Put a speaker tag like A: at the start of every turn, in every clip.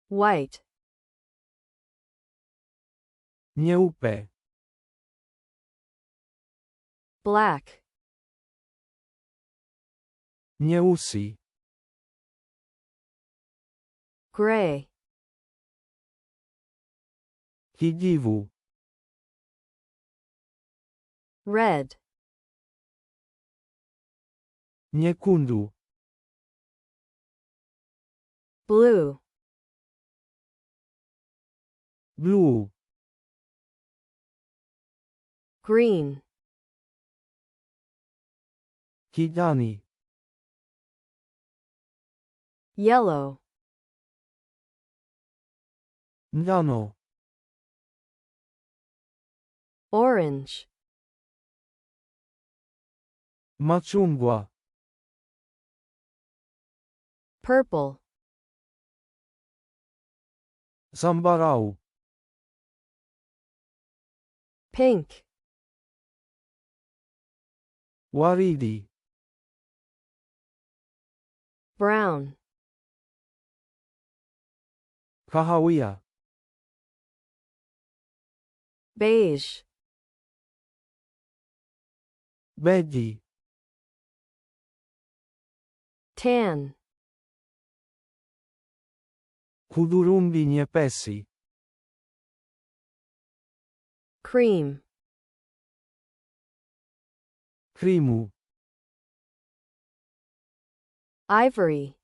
A: white,
B: Nyeupe.
A: black,
B: Nyeusi.
A: gray,
B: Kijivu.
A: red,
B: Nyekundu.
A: blue,
B: Bluu.
A: green,
B: Kijani.
A: yellow,
B: Njano.
A: orange,
B: Machungwa.
A: purple,
B: Zambarau.
A: pink,
B: Waridi.
A: brown,
B: Kahawia.
A: beige,
B: Beji.
A: tan,
B: Hudhurungi nyepesi.
A: cream,
B: Krimu.
A: ivory,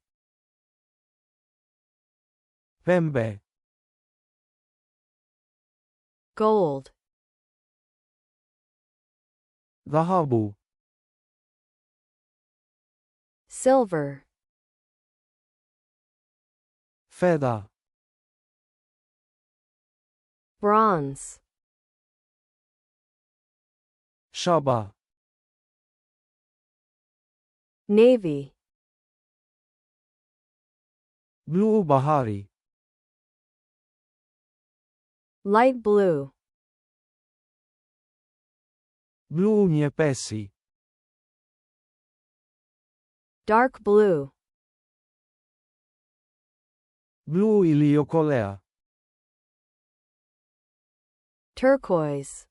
B: Pembe.
A: gold,
B: Dhahabu.
A: silver,
B: Fedha.
A: bronze,
B: Shaba.
A: navy,
B: Bluu bahari.
A: light blue,
B: Bluu nyepesi.
A: dark blue,
B: Bluu iliyokolea.
A: turquoise,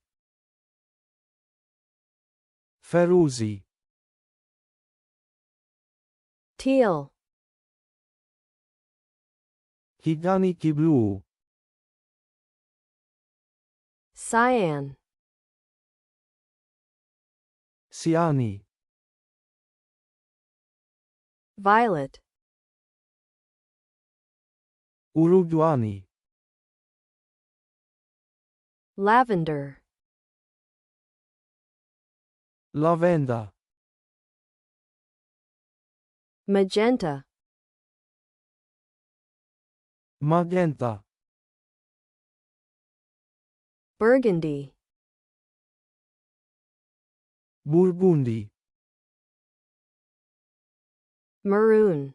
B: Feruzi.
A: teal,
B: Kijani kibluu.
A: cyan,
B: Siani.
A: violet,
B: Urujuani.
A: lavender,
B: Lavenda.
A: magenta,
B: Magenta.
A: burgundy,
B: Burgundi.
A: maroon,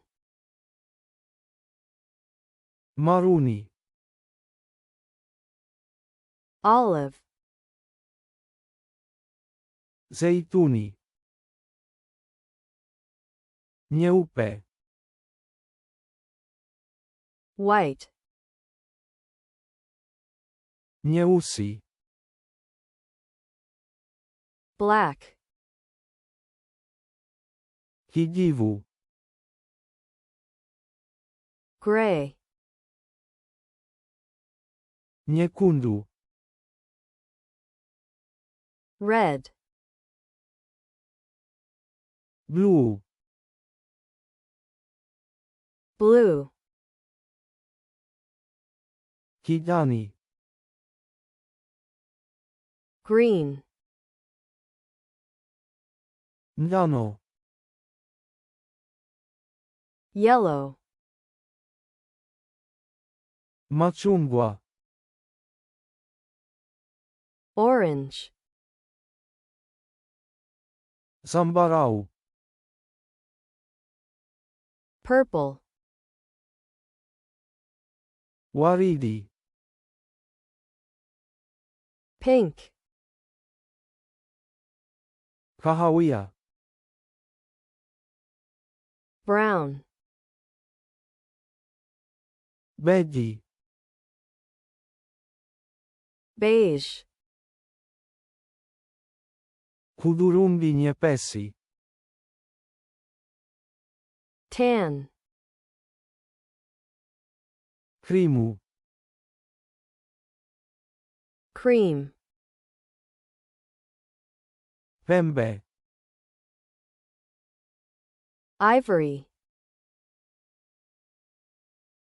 B: Maruni.
A: olive,
B: Zeituni. Nyeupe.
A: white,
B: Nyeusi.
A: black,
B: Kijivu.
A: gray,
B: Nyekundu.
A: red,
B: Bluu.
A: blue,
B: Kijani.
A: green,
B: Njano.
A: yellow,
B: Machungwa.
A: orange,
B: Zambarau.
A: purple,
B: Waridi.
A: pink,
B: Kahawia.
A: brown,
B: beji,
A: beige,
B: hudhurungi nyepesi,
A: tan,
B: krimu,
A: cream,
B: pembe,
A: ivory,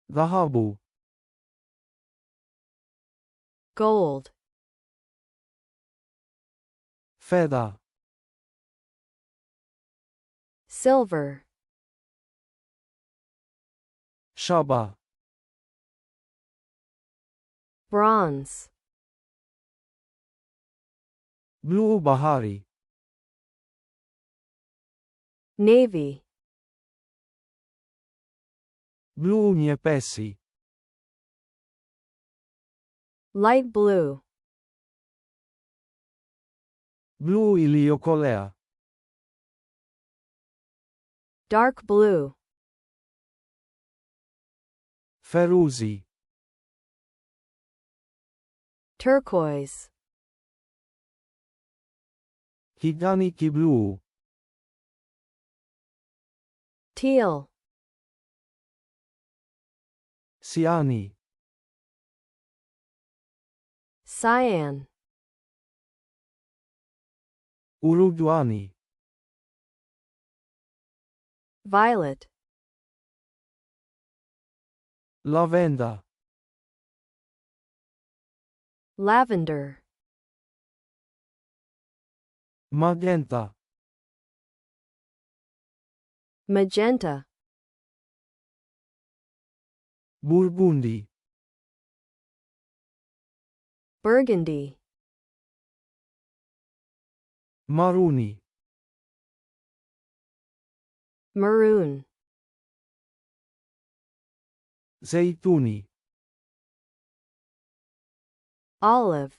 B: dhahabu,
A: gold,
B: fedha,
A: silver,
B: shaba,
A: bronze,
B: bluu bahari,
A: navy,
B: bluu nyepesi,
A: light blue,
B: bluu iliyokolea,
A: dark blue,
B: feruzi,
A: turquoise,
B: kijani kibluu,
A: teal,
B: siani,
A: cyan,
B: urujuani,
A: violet,
B: lavenda,
A: lavender,
B: magenta,
A: magenta,
B: burgundi,
A: burgundy,
B: maruni,
A: maroon,
B: zeituni,
A: olive,